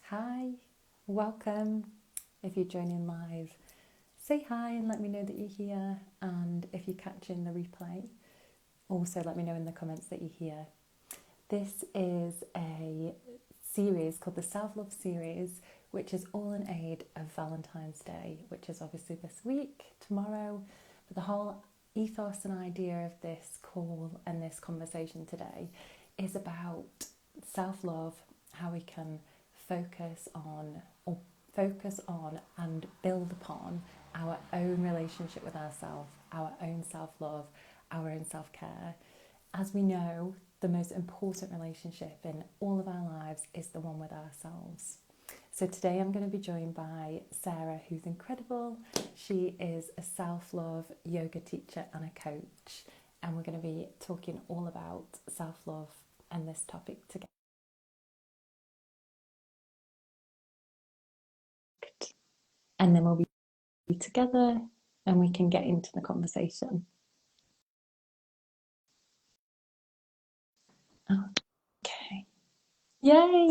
Hi, welcome. If you're joining live, say hi and let me know that you're here. And if you're catching the replay, also let me know in the comments that you're here. This is a series called the Self Love Series, which is all in aid of Valentine's Day, which is obviously this week, tomorrow. But the whole ethos and idea of this call and this conversation today is about self love, how we can focus on or focus on and build upon our own relationship with ourselves, our own self love, our own self care. As we know, the most important relationship in all of our lives is the one with ourselves. So today I'm going to be joined by Sarah, who's incredible. She is a self-love yoga teacher and a coach, and we're going to be talking all about self-love and this topic together. And then we'll be together and we can get into the conversation. Okay. Yay!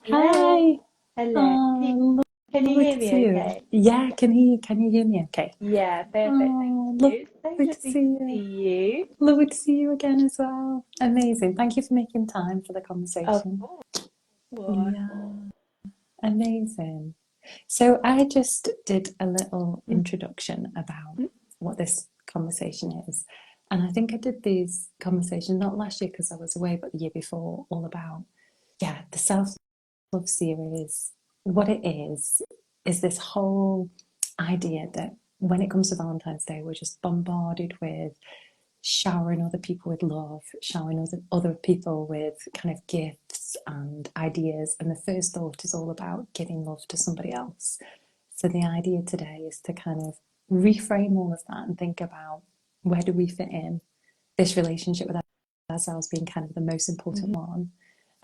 Hi! Hello. Oh, Can you lovely hear to me see you. okay? Yeah, can you hear me okay? Yeah, perfect. Thank Oh, you. It's so lovely to lovely see to you. see you. Lovely to see you again as well. Amazing. Thank you for making time for the Of conversation. course. Yeah, amazing. So I just did a little introduction about Mhm. what this conversation is. And I think I did these conversations not last year because I was away, but the year before, all about, the self love series. What it is this whole idea that when it comes to Valentine's Day, we're just bombarded with showering other people with love, showering other people with kind of gifts and ideas. And the first thought is all about giving love to somebody else. So the idea today is to kind of reframe all of that and think about where do we fit in this relationship with ourselves being kind of the most important one,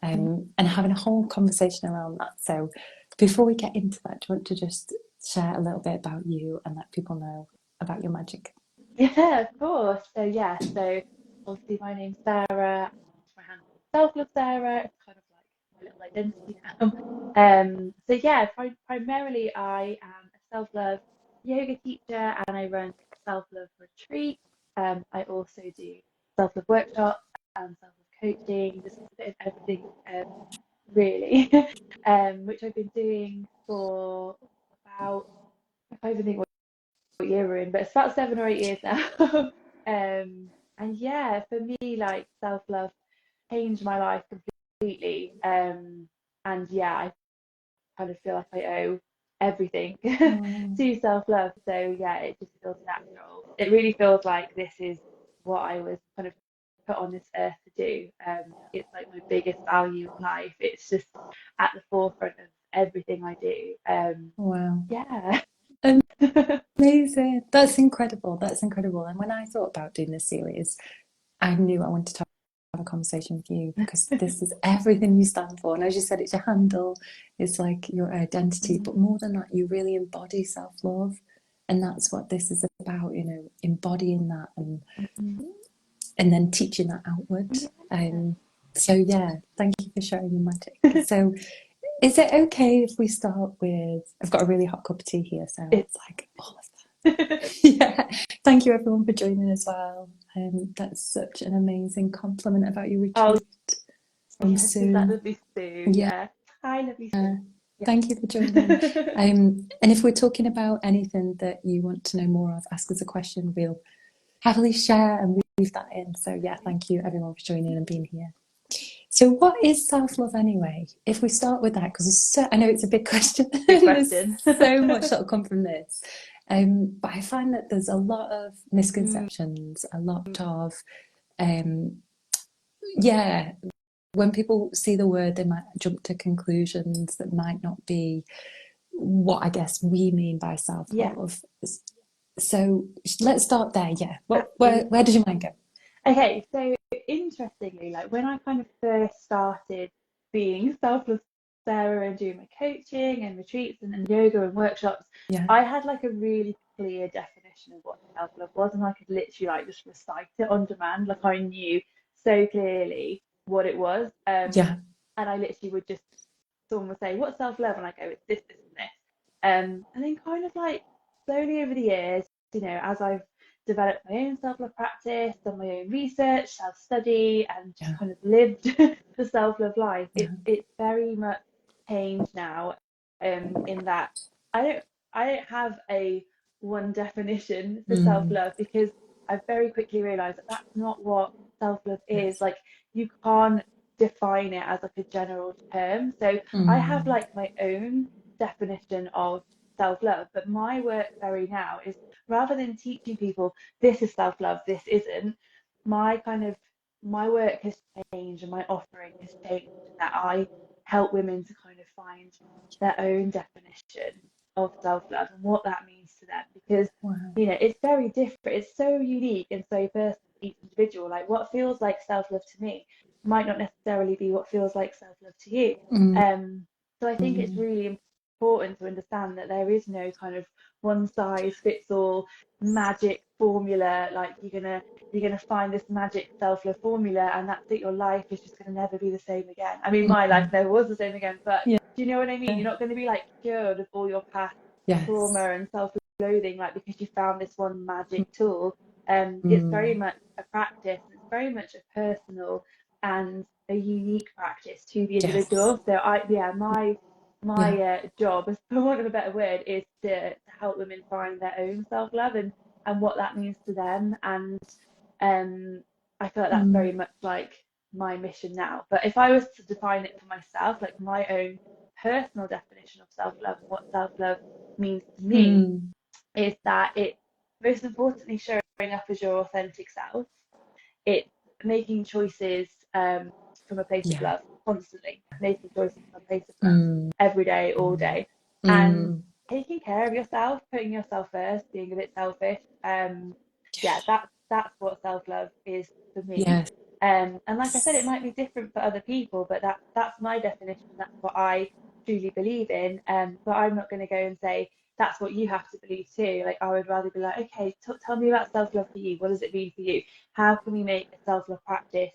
and having a whole conversation around that. So before we get into that, do you want to just share a little bit about you and let people know about your magic? Yeah, of course. So obviously my name's Sarah. My handle is Self-Love Sarah. It's kind of like my little identity now. Primarily I am a self-love yoga teacher and I run self-love retreats. I also do self-love workshops and self-love coaching, just a bit of everything, really, which I've been doing for about, I can't even think what year we're in, but it's about 7 or 8 years now. And yeah, for me, like self-love changed my life completely. And yeah, I kind of feel like I owe everything Oh, to self-love. So yeah, it just feels natural. It really feels like this is what I was kind of put on this earth to do. It's like my biggest value in life. It's just at the forefront of everything I do. wow. Yeah. Amazing. That's incredible. That's incredible. And when I thought about doing this series, I knew I wanted to have a conversation with you because this is everything you stand for. And as you said, it's your handle, it's like your identity, but more than that, you really embody self love. And that's what this is about, embodying that and then teaching that outward. So, yeah, thank you for sharing your magic. So, is it okay if we start with? I've got a really hot cup of tea here, so It's it's like all of that. Yeah, thank you everyone for joining as well. That's such an amazing compliment about your Oh, retreat from yes, is that Sue. lovely Sue? Yeah, Yeah. Hi, lovely Sue. thank you for joining. And if we're talking about anything that you want to know more of, ask us a question. We'll happily share and weave that in. So yeah, thank you everyone for joining and being here. So, what is self love anyway? If we start with that, because I know it's a big question, Big and there's question. so much that'll come from this. But I find that there's a lot of Mm, misconceptions, a lot of, um, yeah, when people see the word, they might jump to conclusions that might not be what I guess we mean by self yeah, love. So, let's start there. Yeah, absolutely. where does your mind go? Okay, so interestingly, like when I kind of first started being selfless Sarah and doing my coaching and retreats and yoga and workshops, Yeah, I had like a really clear definition of what self-love was, and I could literally like just recite it on demand. Like I knew so clearly what it was. yeah, And I literally would just someone would say, "What's self-love?" And I go, "It's this, this, and this." And then kind of like slowly over the years, as I've developed my own self-love practice, done my own research, self-study, and just Yeah. kind of lived the self-love life, Yeah. it's very much changed now. In that I don't have a one definition for Mm. self-love, because I very quickly realized that that's not what self-love is. Yes. Like, you can't define it as like a general term. So I have Mm. like my own definition of self-love, but my work very now is, rather than teaching people this is self-love, this isn't, my kind of my work has changed and my offering has changed, in that I help women to kind of find their own definition of self-love and what that means to them, because Wow. it's very different, it's so unique and so personal to each individual. Like, what feels like self-love to me might not necessarily be what feels like self-love to you. Mm. So I think it's really important to understand that there is no kind of one size fits all magic formula. Like, you're gonna find this magic self-love formula, and that's it. Your life is just gonna never be the same again. I mean, my life Mm. never was the same again, but Yeah. do you know what I mean? You're not going to be like cured of all your past Yes. trauma and self-loathing, like, because you found this one magic tool. It's very Mm. much a practice, and it's very much a personal and a unique practice to the Yes. individual. So my Yeah. job, as for want of a better word, is to help women find their own self-love, and what that means to them. And I feel like that's very Mm. much like my mission now. But if I was to define it for myself, like my own personal definition of self-love and what self-love means to me, Mm. is that it's most importantly showing up as your authentic self. It's making choices from a place of Yeah. love, constantly making choices from a place of love, Mm. every day, all day, and Mm. taking care of yourself, putting yourself first, being a bit selfish. Yeah, Yeah. that's what self-love is for me. Yes. And like I said, it might be different for other people, but that's my definition. That's what I truly believe in. But I'm not going to go and say that's what you have to believe too. Like, I would rather be like, okay, tell me about self-love for you. What does it mean for you? How can we make a self-love practice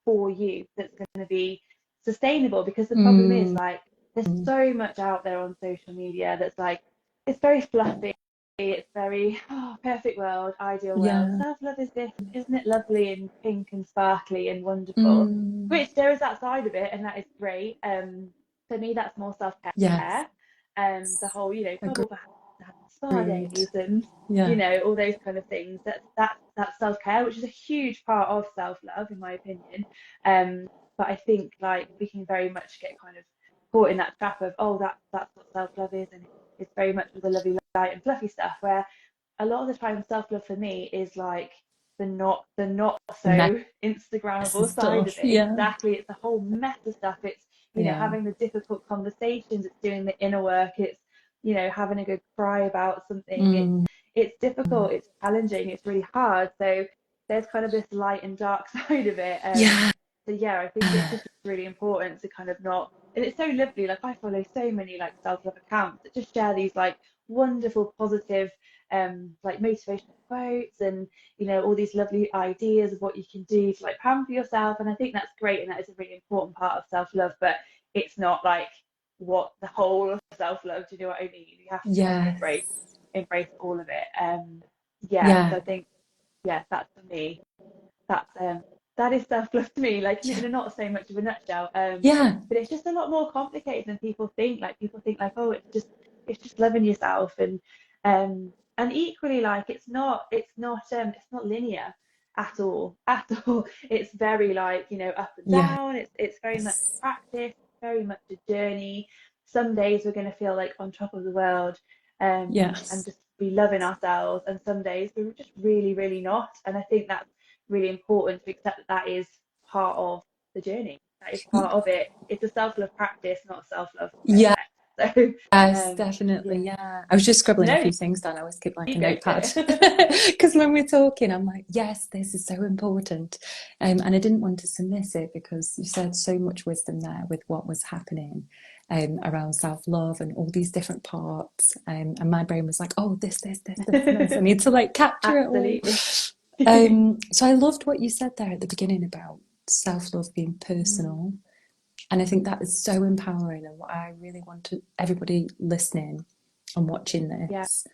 for you that's going to be sustainable? Because the problem is, Mm. like, there's so much out there on social media that's like, it's very fluffy. It's very, oh, perfect world, ideal world. Yeah. Self-love is this, and isn't it lovely and pink and sparkly and wonderful? Mm. Which there is that side of it, and that is great. For me, that's more Yes. self-care. The whole, couple perhaps having spa Agreed. days, and Yeah. all those kind of things. That's self-care, which is a huge part of self-love, in my opinion. But I think, like, we can very much get kind of caught in that trap of, oh, that's what self-love is, and it's very much all the lovely, light and fluffy stuff. Where a lot of the time, self-love for me is like the not The mess so and Instagrammable side of stuff. it. Yeah. Exactly, it's the whole mess of stuff. It's Yeah. having the difficult conversations. It's doing the inner work. It's having a good cry about something. It's Mm. it's difficult. It's challenging. It's really hard. So there's kind of this light and dark side of it. Yeah. So yeah, I think it's just really important to kind of not. And it's so lovely. Like, I follow so many like self-love accounts that just share these like wonderful, positive, like motivational quotes, and all these lovely ideas of what you can do to like pamper yourself. And I think that's great, and that is a really important part of self-love. But it's not like what the whole of self-love. Do you know what I mean? You have to kind of Yes. embrace all of it. Yeah. So Yeah. I think, yeah, that's for me. That is self-love to me, like, Yeah. in a not so much of a nutshell. Yeah. But it's just a lot more complicated than people think. Like, people think like, oh, it's just loving yourself, and equally, like, it's not linear at all, at all. It's very, like, up and Yes. down. It's very much a practice, very much a journey. Some days we're going to feel like on top of the world, and Yes. just be loving ourselves, and some days we're just really, really not. And I think that's really important to accept, that that is part of the journey. That is part of it. It's a self-love practice, not a self-love Yeah. project. So, Yes, definitely. yeah. Yeah. I was just scribbling a No, few things down. I always keep like you a go for notepad it. because when we're talking, I'm like, yes, this is so important. And I didn't want to dismiss it because you said so much wisdom there with what was happening around self-love and all these different parts. And my brain was like, oh, this. I need to like capture it all. Absolutely. So I loved what you said there at the beginning about self-love being Mm, personal And I think that is so empowering, and what I really want to everybody listening and watching Yeah. this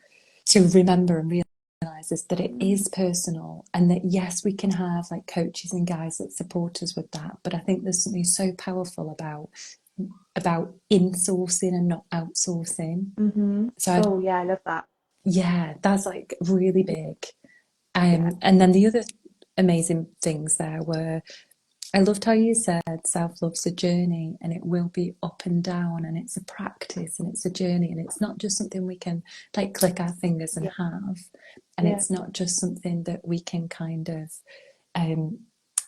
to remember and realize is that it is personal, and that yes, we can have like coaches and guys that support us with that, but I think there's something so powerful about insourcing and not outsourcing. So Oh yeah, I love that. yeah, that's like really big. Yeah. And then the other amazing things there were, I loved how you said self-love's a journey, and it will be up and down, and it's a practice and it's a journey, and it's not just something we can like click our fingers and Yeah. have, and Yeah. it's not just something that we can kind of um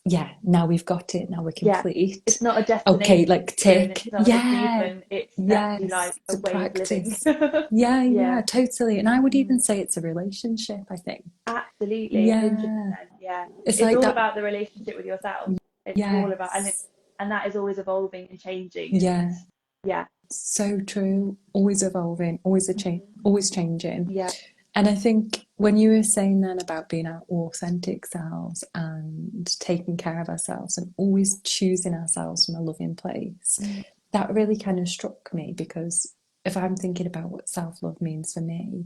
yeah, now we've got it, now we're Yeah. complete. It's not a Okay, destination, like it's tick. not an Yeah, achievement, it's actually like yes, it's a a way of living. practice. Yeah, yeah, Yeah. totally. And I would even Mm. say it's a relationship, I think. Absolutely, Yeah. 100%. Yeah. It's It's like all that. about the relationship with yourself. It's all about, Yes. and that is always evolving and changing, and Yeah. yeah. So true. Always evolving, always Mhm. always changing. Yeah. And I think when you were saying then about being our authentic selves and taking care of ourselves and always choosing ourselves from a loving place, Mm. that really kind of struck me, because if I'm thinking about what self-love means for me,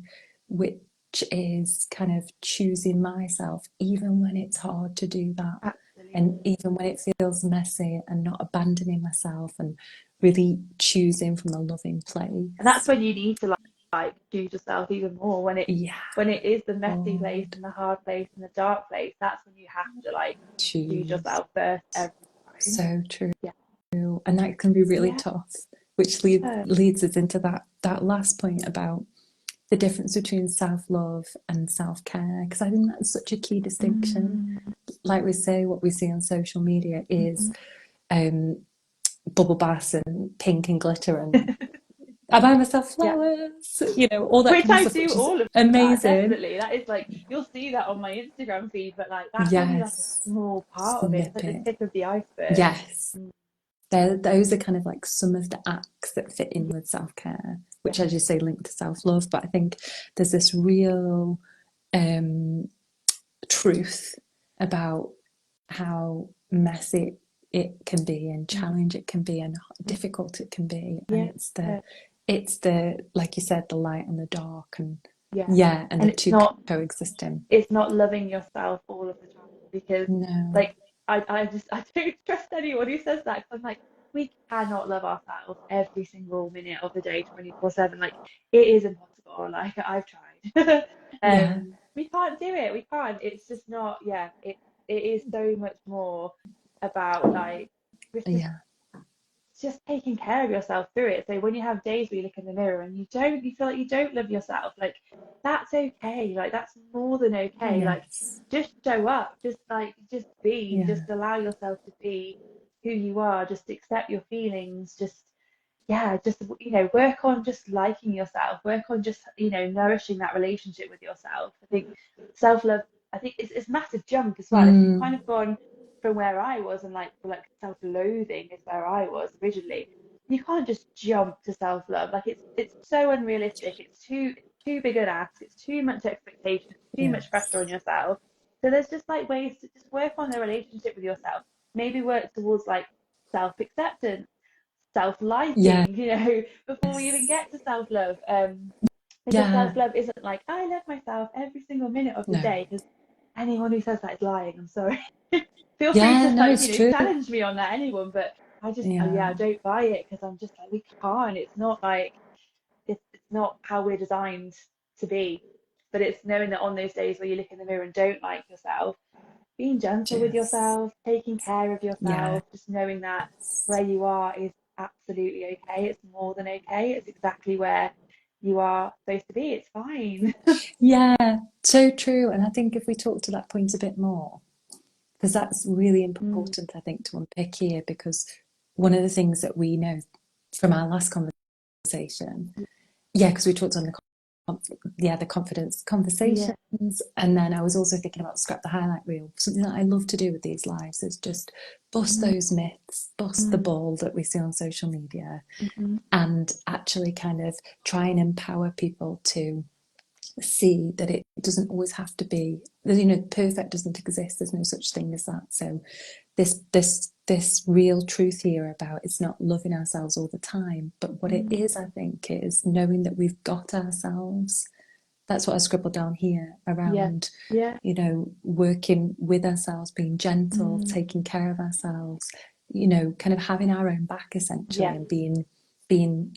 which is kind of choosing myself even when it's hard to do that, and Absolutely. even when it feels messy, and not abandoning myself, and really choosing from a loving And that's place. when you need to like choose yourself even more, Yeah, when it is the messy place Lord, and the hard place and the dark place. That's when you have to like choose choose. yourself first every time. So true. Yeah. And that can be really Yeah. tough, which Yeah. leads us into that last point about the difference between self-love and self-care, because I think that's such a key distinction. Mm. Like we say, what we see on social media is Mhm. um, bubble baths and pink and glitter, and I buy myself Yeah. flowers, all that Which kind of I stuff, do which is all of that, amazing. definitely. That is like, you'll see that on my Instagram feed, but like that's only like a Yes, small part of it. It's like the snippet. tip of the iceberg. Yes, Mm. those are kind of like some of the acts that fit in with self-care, Yeah. which, as you say, link to self-love. But I think there's this real um, truth about how messy it can be, and Mm. challenge it can be, and difficult it can be, and Yeah. it's the like you said, the light and the dark, and Yeah. yeah, and And the two coexisting. it's not loving yourself all of the time, because No. like I don't trust anyone who says that, 'cause I'm like, we cannot love ourselves every single minute of the day 24/7. Like it is impossible. Like I've tried. Yeah. We can't do it. We can't. It's just not, yeah, it is so much more about like Yeah. just taking care of yourself through it. So when you have days where you look in the mirror and you feel like you don't love yourself, like that's okay. Like that's more than okay. Like Yes. just show up, just be, Yeah. just allow yourself to be who you are, just accept your feelings, just yeah, just work on just liking yourself, work on just nourishing that relationship with yourself. I think self-love, I think it's a massive jump as well. If you've kind Mm. of gone from where I was, and like self-loathing is where I was originally, you can't just jump to self-love. Like it's so unrealistic. It's too big an ask. It's too much expectation. It's too much pressure on Yes. yourself. So there's just like ways to just work on the relationship with yourself. Maybe work towards like self-acceptance, Yes. self-liking, before we even get to self-love. Because Yeah. self-love isn't like I love myself every single minute of the No. day. Because anyone who says that is lying. I'm sorry. Feel free Yeah, to no, like, it's true. challenge me on that, anyone. But yeah, I Yeah. don't buy it, because I'm just like, we can't. It's not like it's not how we're designed to be. But it's knowing that on those days where you look in the mirror and don't like yourself, being gentle with Just, yourself, taking care of yeah. yourself, just knowing that where you are is absolutely okay. It's more than okay. It's exactly where you are supposed to be. It's fine. Yeah, so true. And I think if we talk to that point a bit more, because that's really Mm. important, I think, to unpick here, because one of the things that we know from our last conversation, yeah, because we talked on the confidence Yeah. conversations, and then I was also thinking about scrap the highlight reel. Something that I love to do with these lives is just bust Mm. those myths, bust the Mm. ball that we see on social media, Mm-hmm. and actually kind of try and empower people to see that it doesn't always have to be, perfect doesn't exist. There's no such thing as that. So this this real truth here about it's not loving ourselves all the time, but what it is, I think, is knowing that we've got ourselves. That's what I scribbled down here Yeah. around, Yeah. you know, working with ourselves, being gentle, taking care of ourselves, you know, kind of having our own back essentially, Yeah. and being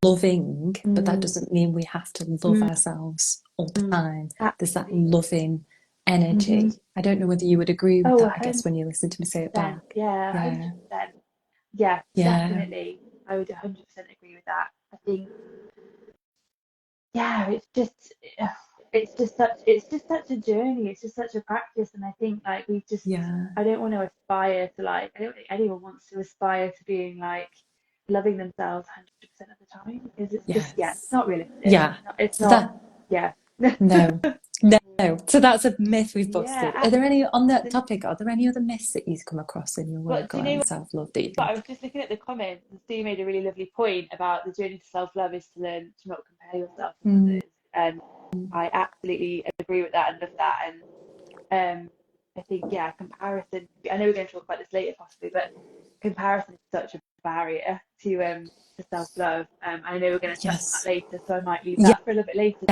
loving, but that doesn't mean we have to love ourselves all the time. There's that Absolutely. loving energy. I don't know whether you would agree with Oh, that, I guess, when you listen to me say it 100%. back. Yeah, Yeah, 100%. Yeah, yeah, definitely. I would 100% agree with that. I think, yeah, it's just such a journey. It's just such a practice, and I think like yeah, I don't want to aspire to like I don't think anyone wants to aspire to being like loving themselves 100% of the time because it's just it's yes, not realistic. yeah. It's So not. that, Yeah. no, no. So that's a myth we've Yeah, busted. Are there any, on that absolutely. topic, are there any other myths that you've come across in your But work do you know around self love that you But I think, was just looking at the comments, and Sue made a really lovely point about the journey to self-love is to learn to not compare yourself with mm, others. And I absolutely agree with that and love that. And I think, yeah, comparison, I know we're going to talk about this later possibly, but comparison is such a barrier to self-love. I know we're going to touch on that yes, later, so I might leave yes, that for a little bit later.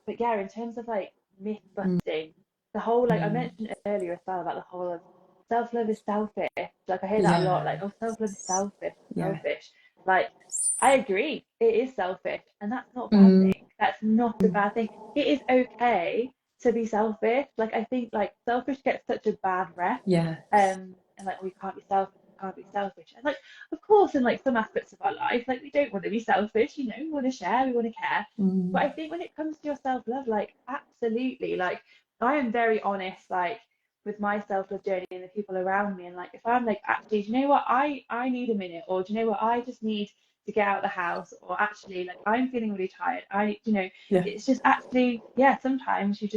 But yeah, in terms of like myth mm, busting, the whole like I mm, mentioned earlier as well about the whole of self-love is selfish. Like I hear that a lot, like, oh, self-love is yes, selfish, yes, selfish. Like I agree, it is selfish, and that's not a bad mm, thing. That's not a bad thing. It is okay to be selfish. Like I think like selfish gets such a bad rep. yes, And like we can't be selfish, we can't be selfish. And like of course in like some aspects of our life, like we don't want to be selfish, we want to share, we want to care. But I mm, think when it comes to your self-love, like absolutely, like I am very honest, like with my self-love journey and the people around me. And like if I'm like, actually, do you know what? I need a minute, or do you know what? I just need to get out of the house, or actually like I'm feeling really tired. yeah, It's just actually, yeah, sometimes you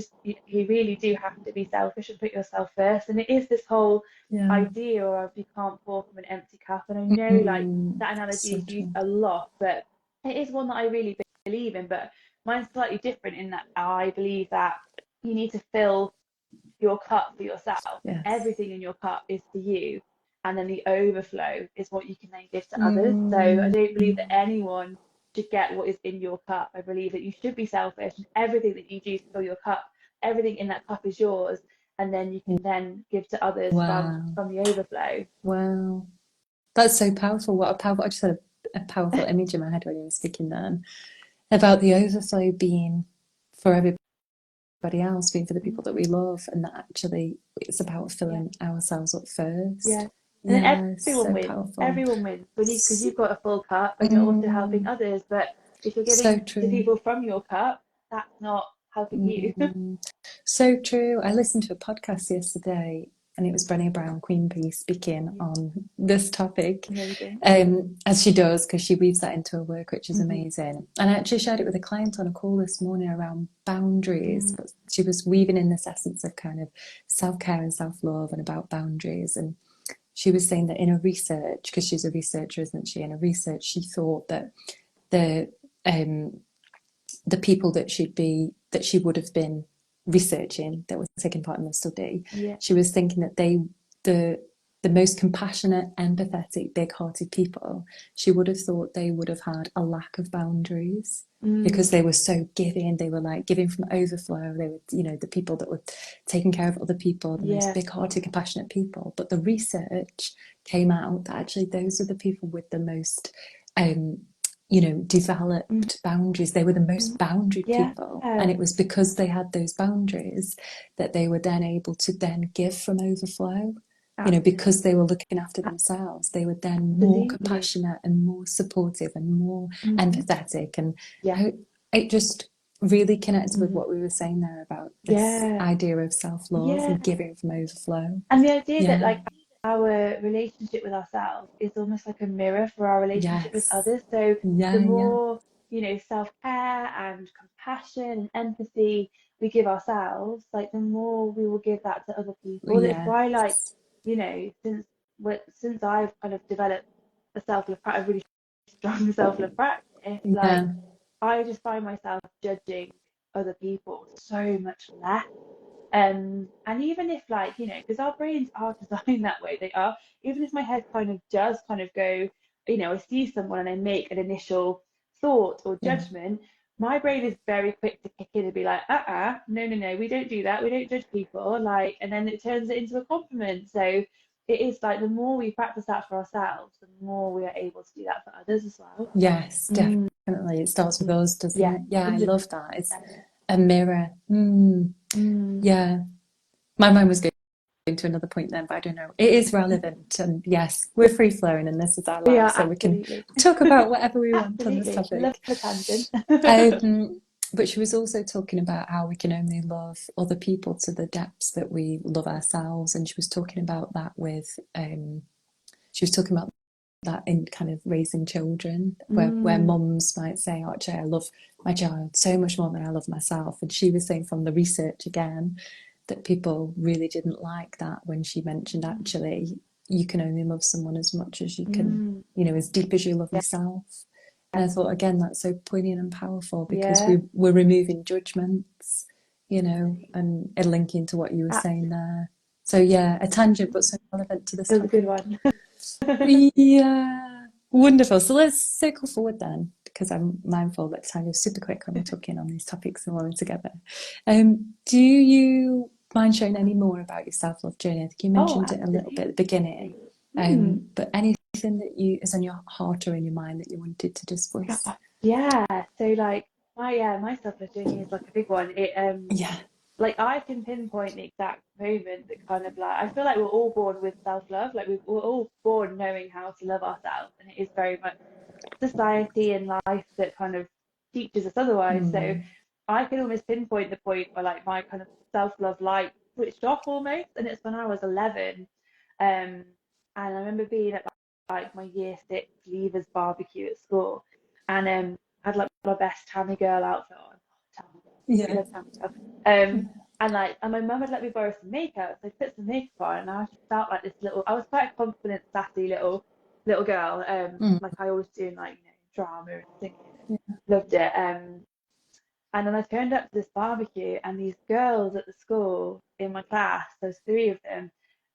really do have to be selfish and put yourself first. And it is this whole yeah, idea of you can't pour from an empty cup. And I know like that analogy so is used true. a lot, but it is one that I really believe in. But mine's slightly different in that I believe that you need to fill your cup for yourself. Yes. Everything in your cup is for you. And then the overflow is what you can then give to others. So I Mm, don't believe that anyone should get what is in your cup. I believe that you should be selfish and everything that you do to fill your cup, everything in that cup is yours. And then you can then give to others from wow, from the overflow. wow. That's so powerful. What a powerful, I just had a powerful image in my head when you were speaking then about the overflow being for everybody else, being for the people that we love, and that actually it's about Yeah, filling ourselves up first. yeah. And then Yeah, everyone so wins. powerful. Everyone wins when you because you've got a full cup and you're also helping Mm, others. But if you're so giving to true. people from your cup, that's not helping you. Mm, so true. I listened to a podcast yesterday and it was Brené Brown, Queen Bee, speaking Yeah, on this topic, amazing. as she does, because she weaves that into her work, which is Hmm. amazing. And I actually shared it with a client on a call this morning around boundaries, Mm, but she was weaving in this essence of kind of self care and self love and about boundaries. And she was saying that in her research, because she's a researcher, isn't she? In her research, she thought that the um, the people that she would have been researching that were taking part in the study, yeah. she was thinking that the the most compassionate, empathetic, big-hearted people, she would have thought they would have had a lack of boundaries because Mm, they were so giving. They were like giving from overflow. They were, you know, the people that were taking care of other people, the most yeah. big-hearted, compassionate people. But the research came out that actually those are the people with the most um, you know, Mm, developed boundaries. They were the most boundaried yeah. people. And it was because they had those boundaries that they were then able to then give from overflow. You know, because they were looking after themselves, they were then more Absolutely. compassionate and more supportive and more Hmm. empathetic. And Yeah. I, it just really connected with Mm, what we were saying there about this yeah. idea of self love Yeah. and giving from overflow. And the idea that Yeah. like our relationship with ourselves is almost like a mirror for our relationship with Yes. others. So the Yeah. Yeah. more, self-care and compassion and empathy we give ourselves, like the more we will give that to other people. It's why like, Yes. since I've kind of developed a really strong self-love practice, like Yeah. I just find myself judging other people so much less. And even if, like, because our brains are designed that way, they are, even if my head kind of does kind of go, I see someone and I make an initial thought or Yeah. judgment, my brain is very quick to kick in and be like, no, no, no, we don't do that. We don't judge people. Like, and then it turns it into a compliment. So it is like the more we practice that for ourselves, the more we are able to do that for others as well. Yes, Mm, definitely. It starts with us, doesn't yeah, it? Yeah, I love that. It's 100%. a mirror. Mm, Yeah. My mind was going to another point then, but I don't know. It is relevant. And yes, we're free flowing and this is our we life. are So we can absolutely, talk about whatever we want on this absolutely love topic. a tangent. But she was also talking about how we can only love other people to the depths that we love ourselves. And she was talking about that she was talking about that in kind of raising children, where Mm, mums might say, oh, actually, I love my child so much more than I love myself. And she was saying from the research again that people really didn't like that when she mentioned actually you can only love someone as much as you can, mm, as deep as you love yeah, yourself. And I thought, again, that's so poignant and powerful because yeah, we're removing judgments, and linking to what you were saying absolutely. there. So, yeah, a tangent, but so relevant to this It was a good topic. one. Yeah, wonderful. So let's circle forward then, because I'm mindful that time goes super quick when we're talking on these topics and we're together. Do you mind sharing any more about your self-love journey? I think you Oh, mentioned it a little bit at the beginning, absolutely. Mm. but anything that is on your heart or in your mind that you wanted to just voice? Yeah. So like my self-love journey is like a big one. It Yeah. like I can pinpoint the exact moment that kind of like I feel like we're all born with self-love. Like we're all born knowing how to love ourselves, and it is very much society and life that kind of teaches us otherwise. So Mm. I can almost pinpoint the point where like my kind of self-love light switched off almost, and it's when I was 11. And I remember being at like my year six leavers barbecue at school, and I had like my best Tammy girl outfit on. Tammy girl, absolutely Yeah. love Tammy girl. And my mum had let me borrow some makeup, so I put some makeup on, and I just felt like this little. I was quite a confident, sassy little girl. Mm. Like I always do, like drama and singing, and Yeah. loved it. And then I turned up to this barbecue, and these girls at the school in my class, there's three of them,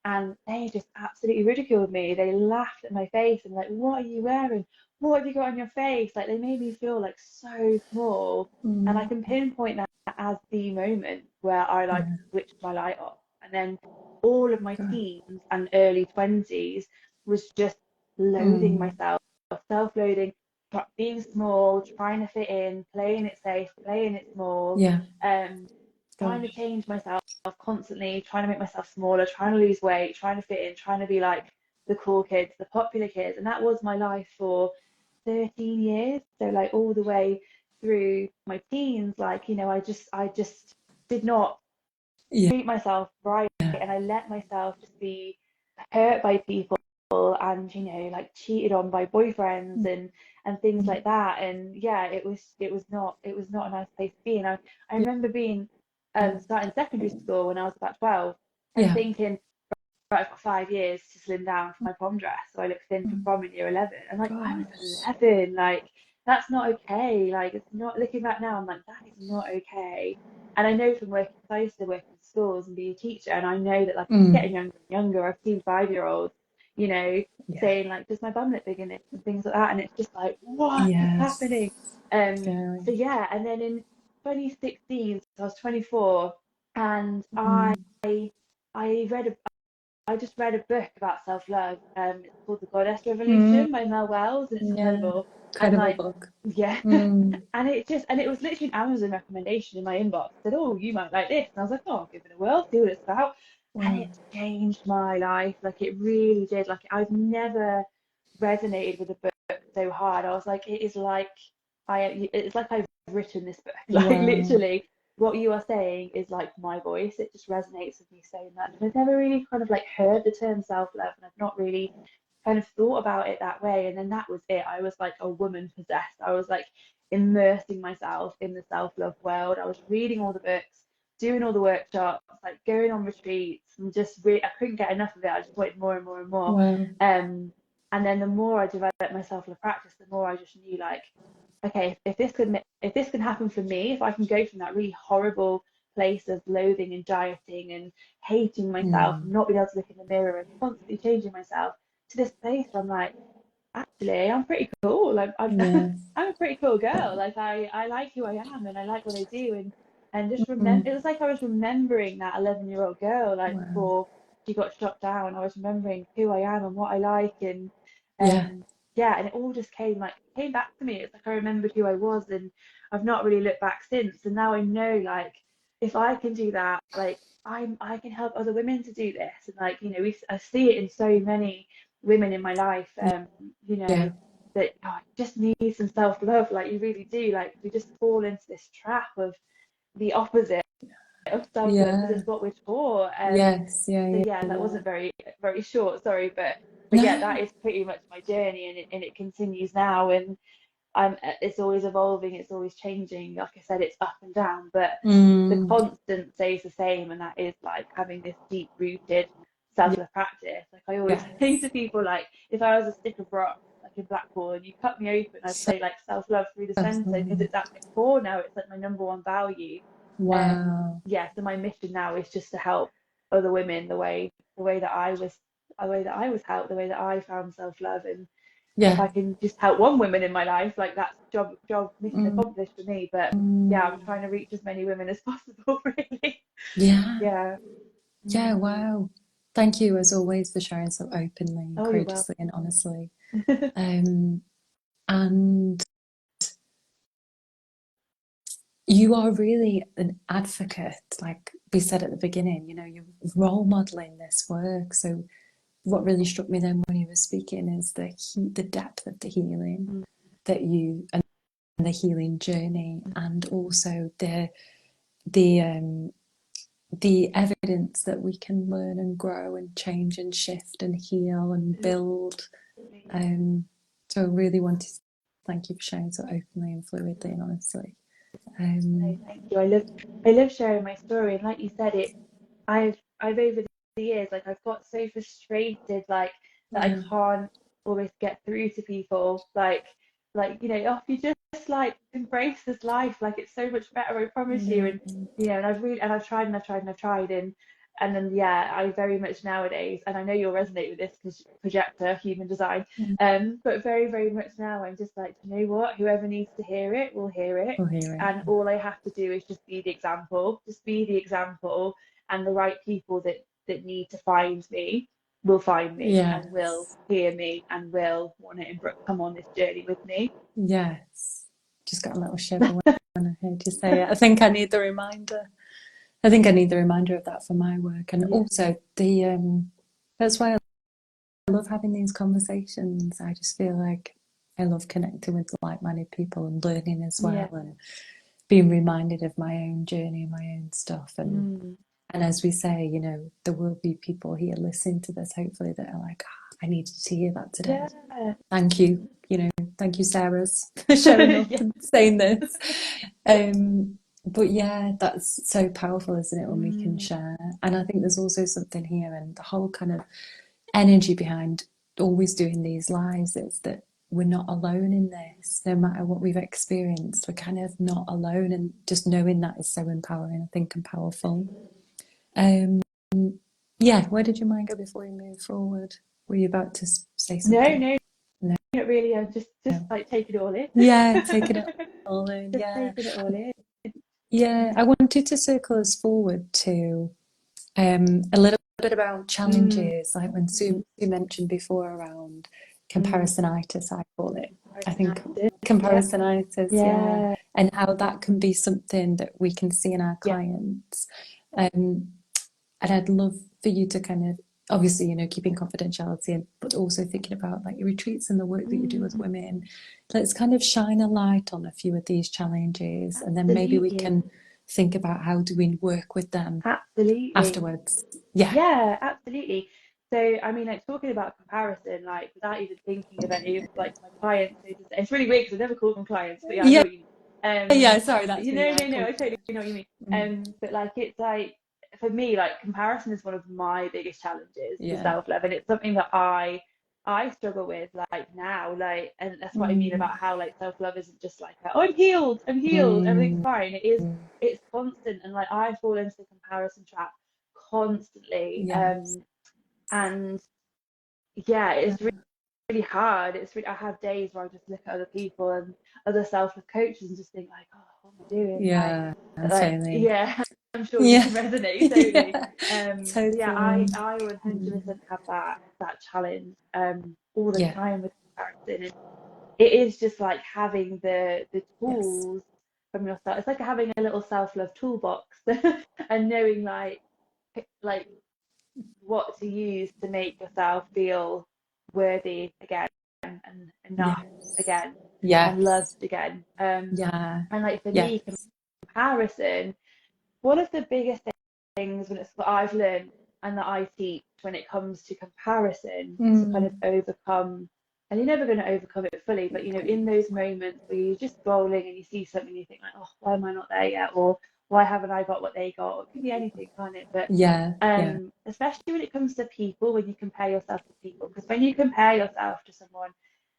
and they just absolutely ridiculed me. They laughed at my face and like, "What are you wearing? What have you got on your face?" Like they made me feel like so small, and I Mm. can pinpoint that as the moment where I like Yeah. switched my light off. And then all of my God. teens and early 20s was just loathing Mm. myself, self-loathing, being small, trying to fit in, playing it safe, playing it small, Yeah. um, trying to Gosh. change myself constantly, trying to make myself smaller, trying to lose weight, trying to fit in, trying to be like the cool kids, the popular kids. And that was my life for 13 years. So like all the way through my teens, like, I just did not Yeah. treat myself right, and I let myself just be hurt by people, and like cheated on by boyfriends and things like that. And yeah, it was not a nice place to be. And I Yeah. remember being starting secondary school when I was about 12 and Yeah. thinking, right, I've got 5 years to slim down for my prom dress. So I looked thin for Mm. prom in year 11. And like, I was Gosh. 11. Like, that's not okay. Like, it's not, looking back now, I'm like, that is not okay. And I know from working, 'cause I used to work in schools and be a teacher. And I know that, like, it's Mm. getting younger and younger. I've seen 5-year-olds, you know, Yeah. saying, like, does my bum look big in it? And things like that. And it's just like, what is Yes. happening? So Scary. yeah. And then in 2016, so I was 24, and Mm. I read a I just read a book about self-love. It's called The Goddess Mm. Revolution by Mel Wells, and it's Yeah. incredible. And Incredible like, book. yeah, Mm. and it was literally an Amazon recommendation in my inbox. It said, "Oh, you might like this," and I was like, "Oh, I'll give it a whirl, see what it's about." And Wow. it changed my life. Like it really did. Like I've never resonated with a book so hard. I was like, it's like I've written this book. Like Wow. literally, what you are saying is like my voice. It just resonates with me so much. And I've never really kind of like heard the term self-love, and I've not really kind of thought about it that way. And then that was it. I was like a woman possessed. I was like immersing myself in the self-love world. I was reading all the books, doing all the workshops, like going on retreats, and just really, I couldn't get enough of it. I just wanted more and more and more. Wow. Um, and then the more I developed my self-love practice, the more I just knew like, okay, if this can happen for me, if I can go from that really horrible place of loathing and dieting and hating myself and Mm. not being able to look in the mirror and constantly changing myself to this place where I'm like, actually, I'm pretty cool. Like Yeah. I'm a pretty cool girl. Like I like who I am and I like what I do and just remember, it Mm. was like I was remembering that 11-year-old girl like Wow. before she got shot down. I was remembering who I am and what I like and Yeah. um yeah, and it all just came back to me. It's like I remembered who I was and I've not really looked back since. And now I know like if I can do that, like I can help other women to do this. And like, you know, I see it in so many women in my life, you know, Yeah. that just need some self-love, like you really do. Like we just fall into this trap of the opposite of self-love because Yeah. it's what we're taught. Yes. Yeah. So Yeah. yeah, that Yeah. wasn't very short, sorry, but yeah, that No. is pretty much my journey, and it continues now, and it's always evolving, it's always changing. Like I said, it's up and down, but the Mm. constant stays the same, and that is like having this deep rooted self-love practice. Like I always say Yes. to people, like if I was a stick of rock, like in Blackpool, and you cut me open, I'd So say like self-love through the center because lovely. it's at my core now. It's like my number one value. Wow. Yeah, so my mission now is just to help other women the way that I was helped, the way that I found self-love, and if Yeah. I can just help one woman in my life, like that's job mission Mm. accomplished for me. But yeah, I'm trying to reach as many women as possible, really. Yeah. Yeah. Yeah. Mm. Wow. Thank you as always for sharing so openly, Oh, you're welcome. courageously, and honestly. Um, and you are really an advocate, like we said at the beginning, you know, you're role modeling this work. So what really struck me then when you were speaking is the depth of the healing Mm. that you and the healing journey, and also the the evidence that we can learn and grow and change and shift and heal and build. Um, so I really want to thank you for sharing so openly and fluidly and honestly. No, Um, thank you. I love sharing my story, and like you said, it I've over the years, like I've got so frustrated, like that I yeah, can't always get through to people, like you know, oh, if you just like embrace this life, like it's so much better, I promise you. yeah, And you know, and I've tried and I've tried and I've tried, and then yeah, I very much nowadays, and I know you'll resonate with this because projector, human design, mm, but very much now I'm just like, you know what, whoever needs to hear it will hear it, we'll hear it. and all I have to do is just be the example, and the right people that need to find me will find me Yes, and will hear me and will want to come on this journey with me. yes. Just got a little shiver when I heard you say it. I think I need the reminder. I think I need the reminder of that for my work, and Yeah, also that's why I love having these conversations. I just feel like I love connecting with like-minded people and learning as well, yeah. and being reminded of my own journey and my own stuff. Mm. And as we say, you know, there will be people here listening to this, hopefully, that are like, oh, I needed to hear that today. Yeah. Thank you. You know, thank you, Sarah's, for showing up Yeah. and saying this. But yeah, that's so powerful, isn't it, when we can Mm. share? And I think there's also something here, and the whole kind of energy behind always doing these lives is that we're not alone in this. No matter what we've experienced, we're kind of not alone, and just knowing that is so empowering, I think, and powerful. Um, yeah, where did your mind go before we move forward? Were you about to say No, something? no, No. not really. I'm just like taking it all in. Yeah, taking it all in. Just Yeah, taking it all in. yeah. I wanted to circle us forward to a little bit about Mm. challenges, like when Sue mentioned before around Mm. comparisonitis, I call it. I think Personality. Yeah. comparisonitis, yeah, Yeah. and how that can be something that we can see in our Yeah. clients. Um, and I'd love for you to kind of, obviously, you know, keeping confidentiality, but also thinking about like your retreats and the work that you do with Mm. women. Let's kind of shine a light on a few of these challenges, and then maybe we Absolutely. can think about how do we work with them Absolutely. afterwards. Yeah, Yeah, absolutely. So, I mean, like talking about comparison, like without even thinking of any of like my clients, it's really weird because I never call them clients, but yeah, I know yeah, what you mean. yeah. Sorry, that's You me. know, I no, call I totally know what you mean. mm, But like it's like for me, like comparison is one of my biggest challenges to yeah, self-love, and it's something that I I struggle with like now, like, and that's what I mean Mm. about how like self-love isn't just like, oh, I'm healed, everything's Mm. fine. It's constant, and like I fall into the comparison trap constantly. Yes. And yeah, it's really hard. I have days where I just look at other people and other self-love coaches and just think like, oh, what am I doing? Yeah, totally. Yeah, I'm sure you Yeah. can resonate totally. Yeah, But yeah, totally. I Mm. 100% have that challenge all the Yeah. time with comparison, and it is just like having the Yes. tools from yourself. It's like having a little self-love toolbox and knowing like what to use to make yourself feel worthy again and enough Yes. again and Yes. loved again. Yeah. And like for me, Yes. comparison, one of the biggest things when it's what I've learned and that I teach when it comes to comparison to kind of Mm. overcome, and you're never going to overcome it fully, but you know, in those moments where you're just scrolling and you see something, you think like, oh, why am I not there yet? Or why haven't I got what they got? Or it could be anything, can't it? But Yeah. Yeah. especially when it comes to people, when you compare yourself to people, because when you compare yourself to someone,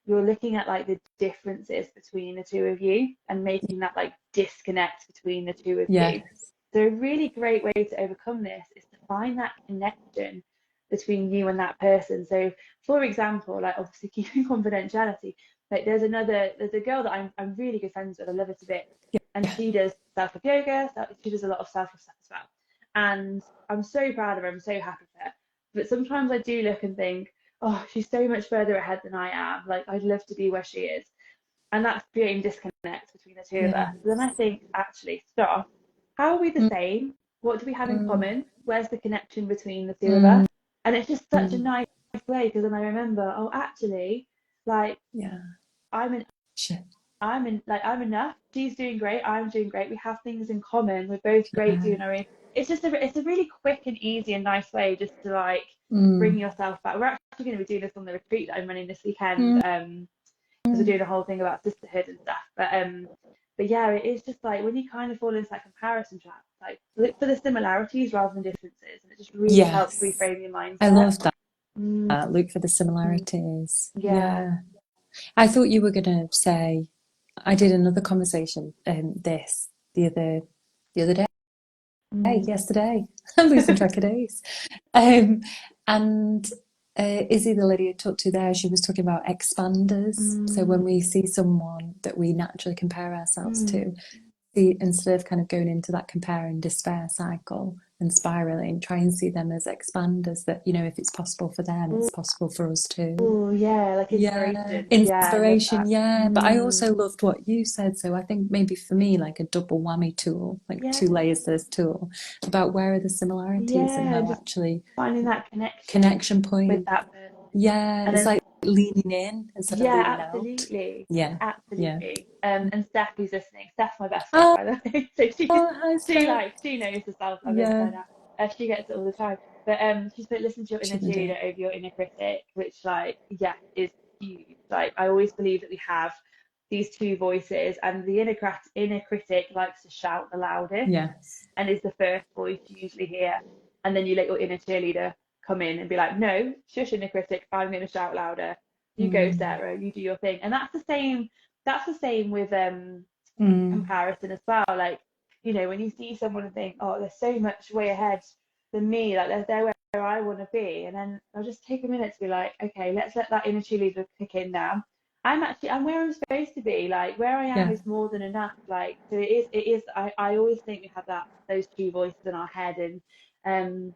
you're looking at like the differences between the two of you and making that like disconnect between the two of you. Yes. So a really great way to overcome this is to find that connection between you and that person. So for example, like obviously keeping confidentiality, like there's a girl that I'm really good friends with, I love her to bits, and Yeah. she does self-love yoga, she does a lot of self-love stuff as well. And I'm so proud of her, I'm so happy for her. But sometimes I do look and think, oh, she's so much further ahead than I am. Like I'd love to be where she is. And that's creating disconnect between the two of Yeah. us. So then I think, actually, stop. How are we the Mm. same? What do we have in Mm. common? Where's the connection between the two of Mm. us? And it's just such a Mm. nice way because then I remember, oh, actually, like Yeah. I'm in, Shit. I'm enough. She's doing great. I'm doing great. We have things in common. We're both great Yeah. doing our own. It's a really quick and easy and nice way just to like bring Mm. yourself back. We're actually going to be doing this on the retreat that I'm running this weekend. Mm. Because we're doing a whole thing about sisterhood and stuff. But yeah, it is just like when you kind of fall into that comparison trap, like look for the similarities rather than differences, and it just really helps Yes. reframe your I mindset. love that. Mm, Look for the similarities. yeah. Yeah. I thought you were going to say, I did another conversation, the other day, Mm, yesterday. I'm losing track of days. Um, and Izzy, the lady I talked to there, she was talking about expanders. So mm, when we see someone that we naturally compare ourselves mm. to, instead of kind of going into that compare and despair cycle and spiraling, try and see them as expanders that, you know, if it's possible for them, it's possible for us too. Oh, yeah, like Yeah, inspiration. Yeah, I love inspiration, that. yeah. But I Mm, also loved what you said. So I think maybe for me, like a double whammy tool, like yeah, two layers to this tool, about where are the similarities and yeah, and how just actually finding that connection connection with point. that person. Yeah, And it's then like leaning in instead of yeah, leaning out. absolutely. Yeah, yeah. Absolutely. And Steph who's listening, Steph's my best friend Oh, by the way. So hi, Steph. she knows the self love Yeah, inside out. She gets it all the time. But she's put listen to your inner shouldn't do. cheerleader over your inner critic, which like yeah is huge. Like I always believe that we have these two voices, and the inner critic likes to shout the loudest Yes. and is the first voice you usually hear. And then you let your inner cheerleader come in and be like, no, shush, inner critic, I'm going to shout louder. You go, Mm, Sarah, you do your thing. And that's the same. That's the same with mm, comparison as well. Like, you know, when you see someone and think, oh, they're so much way ahead than me, like they're where I want to be. And then I'll just take a minute to be like, okay, let's let that inner cheerleader kick in now. I'm where I'm supposed to be. Like where I am yeah. is more than enough. Like so it is I always think we have those two voices in our head, and um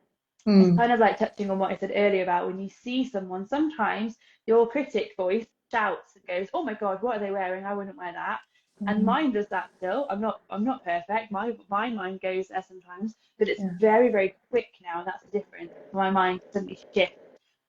it's Mm, kind of like touching on what I said earlier about when you see someone, sometimes your critic voice shouts and goes, "Oh my God, what are they wearing? I wouldn't wear that." And mm, mine does that still. I'm not perfect. My mind goes there sometimes, but it's yeah. very, very quick now, and that's the difference. My mind suddenly shifts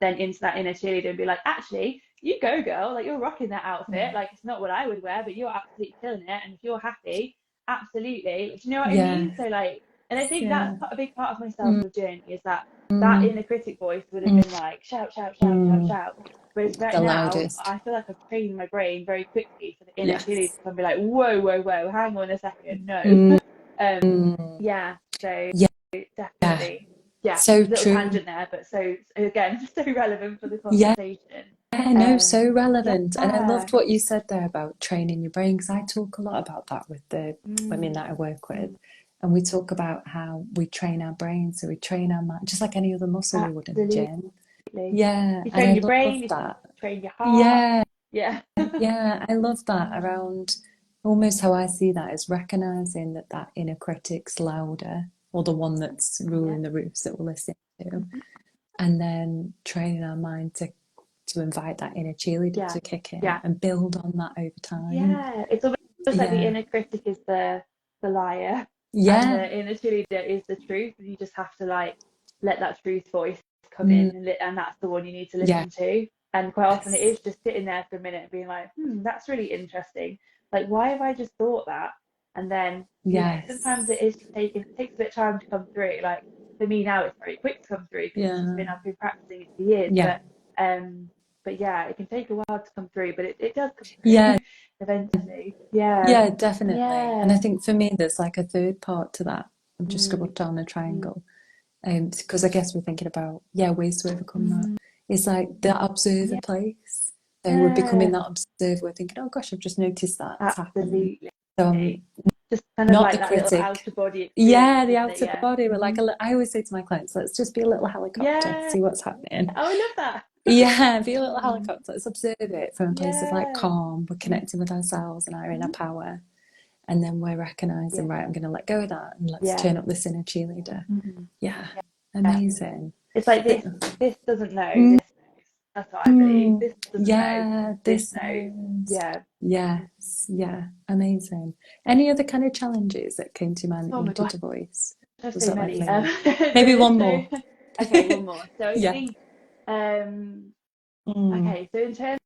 then into that inner cheerleader and be like, actually, you go, girl. Like you're rocking that outfit. Yeah. Like it's not what I would wear, but you're absolutely killing it. And if you're happy, absolutely. Do you know what I mean? Yeah. So like, and I think that's Yeah. a big part of my Mm, self-love journey is that mm, inner critic voice would have mm, been like shout, shout, shout, shout, mm. shout. Whereas right The now, loudest. I feel like I've trained my brain very quickly for the inner cheerleader Yes. to come and be like, whoa, whoa, whoa, hang on a second, no. Mm, mm. Yeah, so Yeah. definitely, yeah, So little true. tangent there, but so again, so relevant for the Yeah. conversation. no, so relevant. And I Yeah. loved what you said there about training your brain, because I talk a lot about that with the women Mm, that I work with. mm, And we talk about how we train our brain, so we train our mind, just like any other muscle we would in the absolutely. gym. Yeah, You and I train your love brain, you that. train your heart. Yeah, Yeah. yeah, I love that Mm, around almost how I see that is recognizing that that inner critic's louder, or the one that's yeah. ruling the roost that we're listening to, Mhm. and then training our mind to invite that inner cheerleader Yeah. to kick in Yeah. and build on that over time. Yeah. It's almost like the Yeah, inner critic is the liar and yeah, the inner cheerleader is the truth. And you just have to like let that truth voice come mm, in and that's the one you need to yes, listen to. And quite often it is just sitting there for a minute and being like, that's really interesting. Like, why have I just thought that? And then, sometimes yes, it takes a bit of time to come through. Like for me now, it's very quick to come through because yeah, I've been practicing it for years. yeah, Um, but yeah, it can take a while to come through, but it does come yeah, through eventually. Yeah. yeah, definitely. And I Yeah. think for me, there's like a third part to that. I've just Mm, scribbled down a mm, triangle. Because I guess we're thinking about, yeah, ways to overcome that. mm, It's like the observer yeah. place. So we're becoming that observer. We're thinking, oh gosh, I've just noticed that it's happening. Absolutely. So I'm Just kind of not like the that little critic. outer body Yeah, experience, the isn't it? outer Yeah. body. We're like, Hmm. I always say to my clients, let's just be a little helicopter, Yeah. see what's happening. Oh, I love that. Yeah, be a little Mm, helicopter. Let's observe it from a place of like yeah. calm. We're Mm, connecting with ourselves and our inner mhm. power. And then we're recognizing, Yeah. right, I'm going to let go of that and let's Yeah. turn up this inner cheerleader. Hmm. Yeah, Yeah. amazing. It's like But, this doesn't know, mm, this knows. That's what I believe. This doesn't know, yeah, this this knows. knows. Yeah. Yes, yeah, amazing. Any other kind of challenges that came to mind that Oh you my wanted gosh, to voice? there's Was so that like many. mainly? Maybe one So more. okay, one more. So I Yeah. think um Mm, okay, so in terms,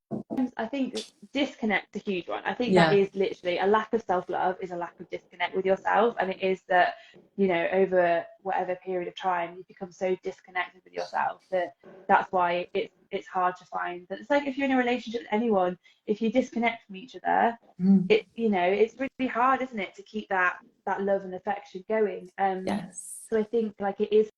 I think disconnect's a huge one. I think that yeah. is literally a lack of self-love is a lack of disconnect with yourself, and it is that, over whatever period of time you become so disconnected with yourself that that's why it's hard to find that. It's like if you're in a relationship with anyone, if you disconnect from each other, Mm, it's really hard, isn't it, to keep that love and affection going. yes. So I think like it is,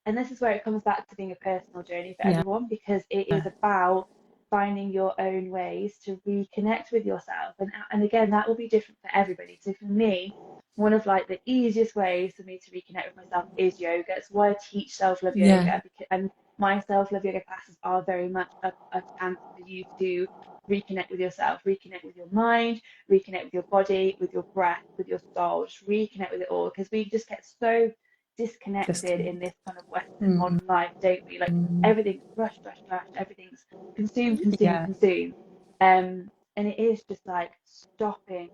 and this is where it comes back to being a personal journey for Yeah. everyone because it is about finding your own ways to reconnect with yourself. And again, that will be different for everybody. So for me, one of like the easiest ways for me to reconnect with myself is yoga. It's why I teach self-love Yeah. yoga because, and my self-love yoga classes are very much a chance for you to reconnect with yourself, reconnect with your mind, reconnect with your body, with your breath, with your soul, just reconnect with it all because we just get so Just disconnected in connect. this kind of Western Mm, modern life, don't we? Like everything's rush, rush, rush, everything's consume, consume, yeah. consume. And it is just like stopping,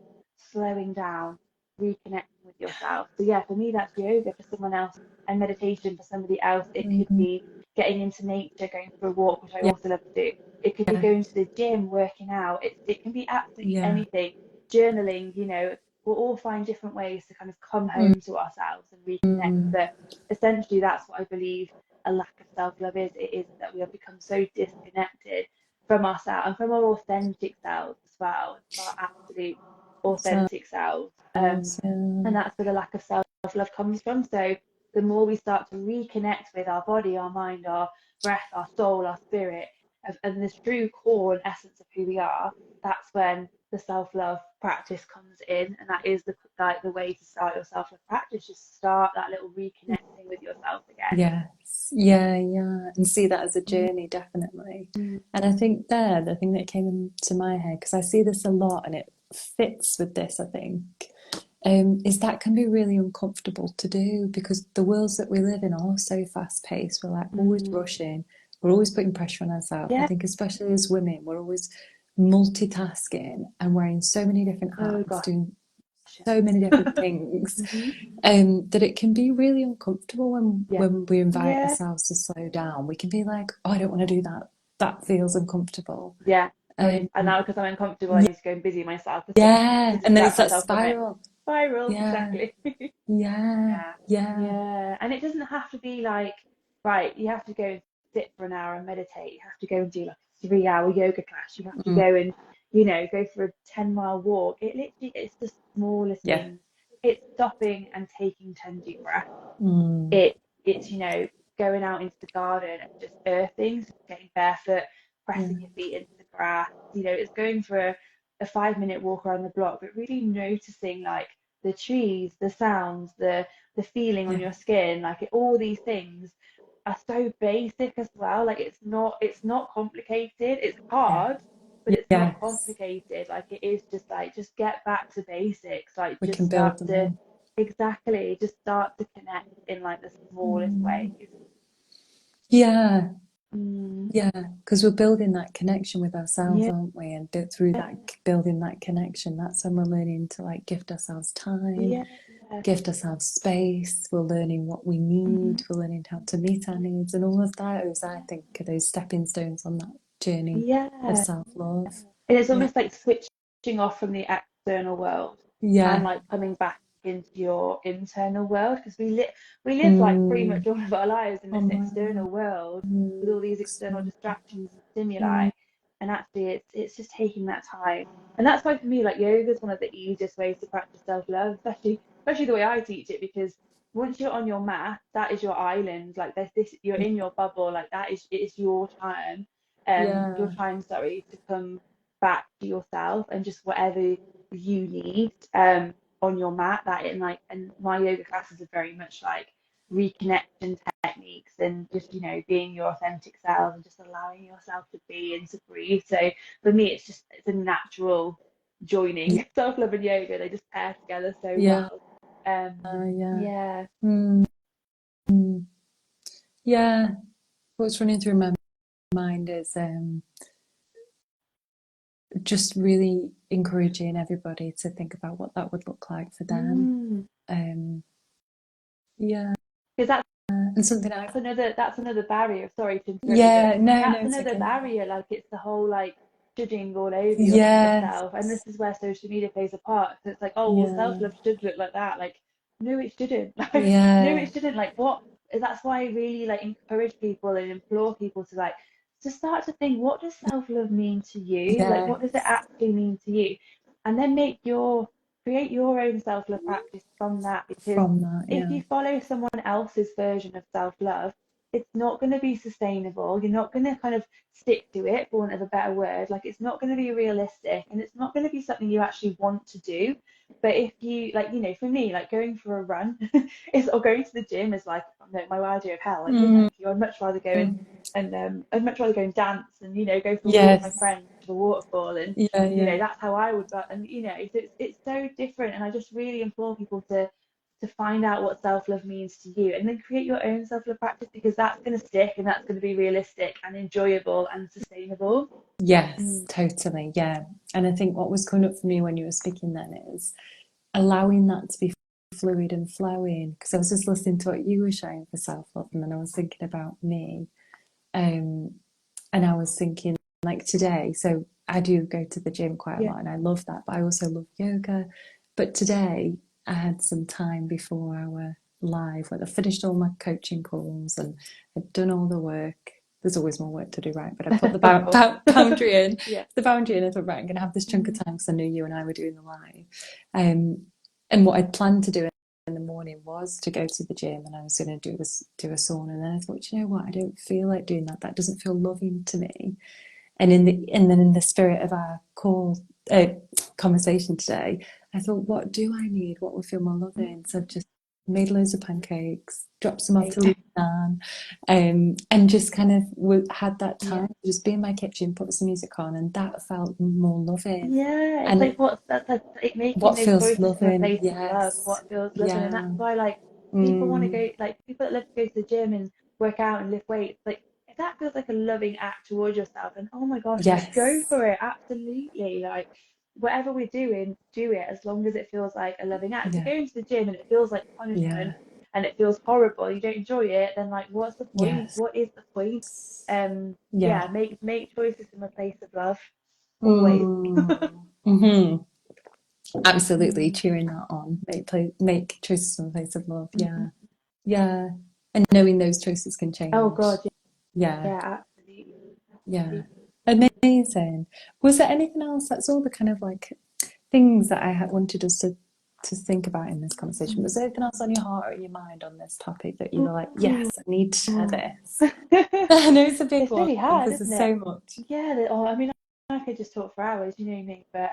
slowing down, reconnecting with yourself. So yeah, for me that's yoga, for someone else, and meditation for somebody else. It could Mm, be getting into nature, going for a walk, which I yeah. also love to do. It could be Yeah. going to the gym, working out. It can be absolutely Yeah. anything. Journaling, we'll all find different ways to kind of come Mm, home to ourselves and reconnect. mm, But essentially, that's what I believe a lack of self love is. It is that we have become so disconnected from ourselves and from our authentic selves as well, our absolute authentic selves. selves, yeah. And that's where the lack of self love comes from. So the more we start to reconnect with our body, our mind, our breath, our soul, our spirit, and the true core and essence of who we are, that's when the self love practice comes in, and that is the way to start your self love practice. Just start that little reconnecting with yourself again. Yes. Yeah, yeah. And see that as a journey, definitely. Mm, And I think there, the thing that came into my head, because I see this a lot and it fits with this, I think, is that can be really uncomfortable to do because the worlds that we live in are so fast paced. We're like always mm. rushing, we're always putting pressure on ourselves. I Yeah. think, especially as women, we're always multitasking and wearing so many different Oh hats, gosh. doing so many different things, Hmm. that it can be really uncomfortable Yeah. when we invite Yeah. ourselves to slow down. We can be like, oh, I don't want to do that. That feels uncomfortable. Yeah. Um, And now because I'm uncomfortable, I need to go and busy myself to yeah, and then it's distract that myself from it. spiral. Spiral, Yeah, exactly. yeah, Yeah. yeah. Yeah. And it doesn't have to be like, right, you have to go and sit for an hour and meditate. You have to go and do like a 3 hour yoga class. You have to Mm, go and, go for a 10-mile walk. It literally, it's the smallest yeah. things. It's stopping and taking 10 deep breaths. Mm, It's, going out into the garden and just earthing, getting barefoot, yeah, pressing your feet into the grass. It's going for a 5 minute walk around the block, but really noticing like the trees, the sounds, the feeling on yeah, your skin, like all these things are so basic as well. Like it's not complicated. It's yeah. hard, but it's not Yes, complicated. Like it is just like just get back to basics. Like we just can build start them to in. exactly just start to connect in like the smallest Mm. ways. Yeah, Mm, yeah, because we're building that connection with ourselves, yeah, aren't we? And through that building that connection, that's when we're learning to like gift ourselves time, yeah. gift ourselves space. We're learning what we Hmm. need. We're learning how to meet our needs, and all of those, I think, are those stepping stones on that journey of Yeah. self-love. And it's Yeah, almost like switching off from the external world and yeah, like coming back into your internal world because we live like pretty mm. much all of our lives in Oh this my, external world with all these external so, distractions and stimuli. mm. And actually it's just taking that time. And that's why for me like yoga is one of the easiest ways to practice self-love, especially the way I teach it, because once you're on your mat, that is your island. Like there's this you're in your bubble, like that is it is your Yeah, time, sorry, to come back to yourself and just whatever you need on your mat. And my yoga classes are very much like reconnection techniques and just being your authentic self and just allowing yourself to be and to breathe. So for me it's a natural joining self-love and yoga. They just pair together so yeah, well. yeah. Yeah. Mm. Yeah, what's running through my mind is just really encouraging everybody to think about what that would look like for them. Mm. Um, yeah, Because and something I've, that's another barrier. Sorry to interrupt you, but yeah, no, no, that's it's another okay. barrier. Like it's the whole like judging all over Yes, yourself, and this is where social media plays a part. So it's like, oh well, self yeah, love should look like that. Like, no, it shouldn't. Like, no, yeah, it shouldn't. Like, what? That's why I really like encourage people and implore people to like to start to think, what does self love mean to you? Like, what does it yes, actually mean to you? And then create your own self love practice from that, because from that, if yeah, you follow someone else's version of self love, it's not going to be sustainable. You're not going to kind of stick to it, for want of a better word. Like, it's not going to be realistic and it's not going to be something you actually want to do. But if you, like, for me, like going for a run is or going to the gym is like, no, my idea of hell. Like, no, mm, thank you. I'd much rather go and I'd much rather go and dance and go for a walk with my yes, friends to the waterfall, and yeah, yeah, that's how I would. But and so it's so different, and I just really implore people to find out what self love means to you and then create your own self love practice, because that's going to stick and that's going to be realistic and enjoyable and sustainable. yes, Mm. totally, yeah. And I think what was coming up for me when you were speaking then is allowing that to be fluid and flowing. Because I was just listening to what you were sharing for self love, and then I was thinking about me. Um, and I was thinking, like today, so I do go to the gym quite a Yeah. lot and I love that, but I also love yoga. But today I had some time before our live where I finished all my coaching calls and I'd done all the work. There's always more work to do, right? But I put the Of course. boundary in, Yeah. the boundary in. I thought, right, I'm going to have this chunk of Mm. time because I knew you and I were doing the live. And what I'd planned to do in the morning was to go to the gym and I was going to do a sauna, and then I thought, you know what, I don't feel like doing that. That doesn't feel loving to me. And then in the spirit of our call conversation today, I thought, what do I need? What would feel more loving? So I've just made loads of pancakes, dropped some off to Okay. Leanne, and just kind of had that Yeah. time to just be in my kitchen, put some music on, and that felt more loving. Yeah, it's And like what's that's it, making what those feels choices from a loving? place of love, Yes, what feels loving, and yeah, that's why like people want to mm, go, like people that love to go to the gym and work out and lift weights, like if that feels like a loving act towards yourself, and oh my gosh, like go yes, for it, absolutely, like whatever we're doing, do it as long as it feels like a loving act. If you're yeah, going to the gym and it feels like yeah, punishment and it feels horrible, you don't enjoy it, then like what's the point? yes, What is the point? yeah. Yeah, make choices from a place of love, always. Mm, hmm. Absolutely, Mm. cheering that on. Make choices from a place of love. Mhm. Yeah, yeah, and knowing those choices can Oh change. God, yeah, Yeah, yeah, absolutely, yeah, absolutely. amazing. Was there anything else? That's all the kind of like things that I had wanted us to to think about in this conversation. Was there anything else on your heart or in your mind on this topic that you were like, yes, I need to share this? I know it's a big It's one really hard, because isn't there's it? so much. Yeah, I mean, I could just talk for hours, you know me. But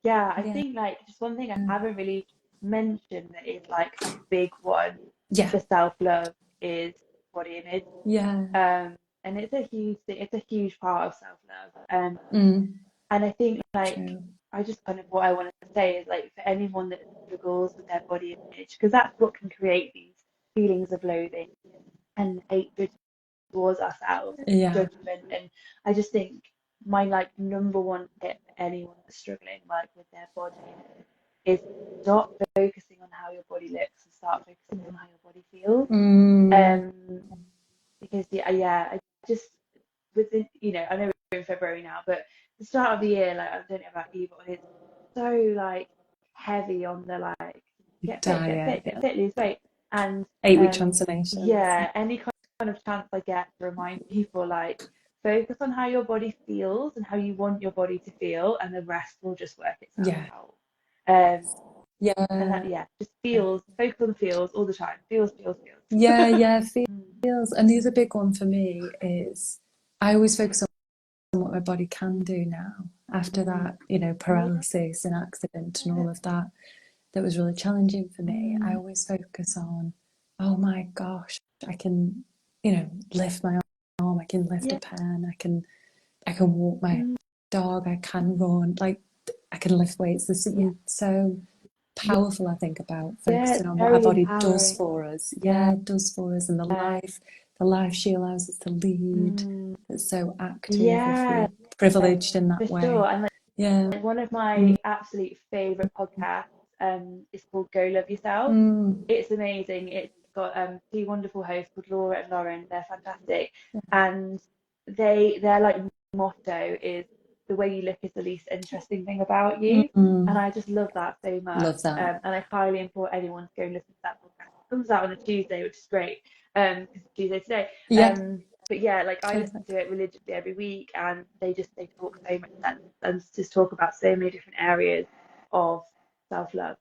yeah, I Yeah, think like just one thing I haven't really mentioned that is like a big one yeah, for self-love is body image. yeah. And it's a huge thing, it's a huge part of self-love. Mm, And I think like true. I just kind of what I want to say is like for anyone that struggles with their body image, because that's what can create these feelings of loathing and hatred towards ourselves, Yeah. judgment. And I just think my like number one tip for anyone that's struggling like with their body is stop focusing on how your body looks and start focusing on how your body feels. Mm, Um, because yeah, I just within, I know we're in February now, but the start of the year, like I don't know about you, but it's so like heavy on the like get fit, get diet, fit, get yeah. fit, lose weight, and 8 week transformations. yeah, any kind of chance I get to remind people like focus on how your body feels and how you want your body to feel, and the rest will just work itself Yeah, out. Um, and yeah, that yeah, just feels, focus on the feels all the time, feels, feels, feels. yeah, yeah. Mm, Feels, and the other big one for me is I always focus on what my body can do now after mm, that, you know, paralysis and accident and all of that. That was really challenging for me. I mm, always focus on, oh my gosh, I can, you know, lift my arm, I can lift a yeah, pen, I can walk my mm, dog, I can run, like I can lift weights. There's yeah, something so powerful, I think, about yeah, focusing it's on what our very body does empowering. for us. Yeah, Yeah, it does for us, and the life she allows us to lead. mm, That's so active if yeah, we're privileged in that for sure. way. And Yeah. like one of my Mm, absolute favorite podcasts is called Go Love Yourself. mm, It's amazing. It's got two wonderful hosts called Laura and Lauren. They're fantastic, and their like motto is the way you look is the least interesting thing about you. And mm. I just love that so much. Love that. And I highly implore anyone to go and listen to that podcast. It comes out on a Tuesday, which is great. Because it's Tuesday today. Yeah, But yeah, like I listen perfect. to it religiously every week, and they talk so much sense and just talk about so many different areas of self-love.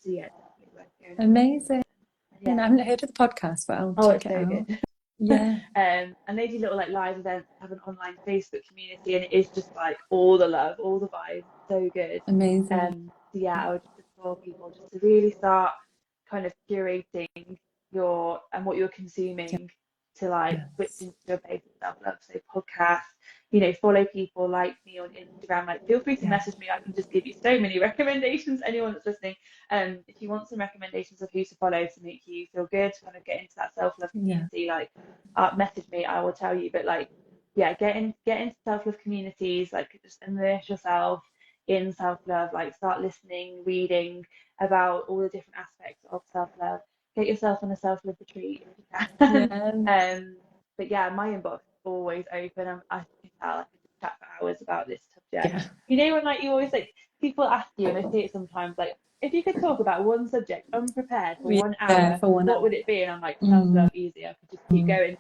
So yeah, definitely worth going and listening Amazing. to. I Yeah. haven't heard of the podcast, but I'll Oh, check it's it so out. good. Yeah, And they do little like live events, have an online Facebook community, and it is just like all the love, all the vibes, so good. amazing. So yeah, I would just implore people just to really start kind of curating your and what you're consuming to like switch Yes. into a place of self-love. So podcasts, follow people like me on Instagram. Like feel free to Yeah, message me. I can just give you so many recommendations. Anyone that's listening, if you want some recommendations of who to follow to make you feel good, to kind of get into that self-love yeah, community, like message me, I will tell you. But like, yeah, get into self-love communities, like just immerse yourself in self-love, like start listening, reading about all the different aspects of self-love. Get yourself on a self-love retreat if you can. yeah, But yeah, my inbox is always open. I can tell I could just chat for hours about this subject. yeah, You know when like you always like people ask you, and I see it sometimes, like if you could talk about one subject unprepared for one yeah, hour, for one what would hour. it be? And I'm like Mm, self-love, easy. I could just keep going.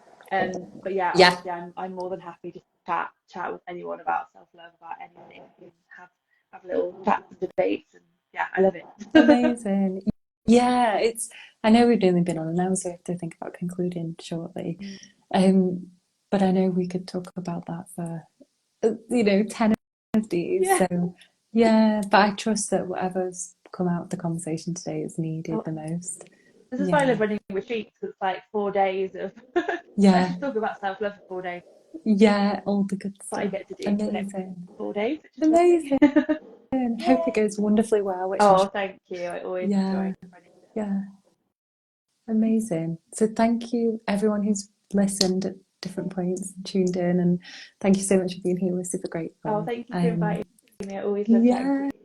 But yeah, yeah, honestly, I'm more than happy just to chat with anyone about self-love, about anything, and have little chats and debates, and yeah, I love it. amazing. Yeah, I know we've only been on an hour, so we have to think about concluding shortly. Um, but I know we could talk about that for, 10 of these. Yeah. So, yeah, but I trust that whatever's come out of the conversation today is needed Oh, the most. this is why I Yeah, love running retreats. It's like 4 days of let's yeah, just talk about self-love for 4 days. yeah, all the good What I stuff. get to do for the next Amazing. 4 days, which is lovely. Amazing. Hope it Yay! goes wonderfully well, which I'm Oh, sure. thank you. I always Yeah, enjoy running them. yeah, amazing. So thank you everyone who's listened at different points and tuned in, and thank you so much for being here. We're super Oh, grateful. thank you for inviting me. I always love chatting to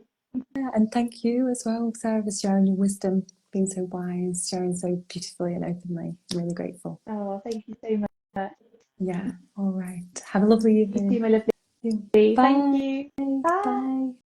Yeah, you. and thank you as well, Sarah, for sharing your wisdom, being so wise, sharing so beautifully and openly. I'm really grateful. Oh, thank you so much. Yeah, all right. Have a lovely You too, evening. my lovely. Thank Bye. you. Bye. Bye.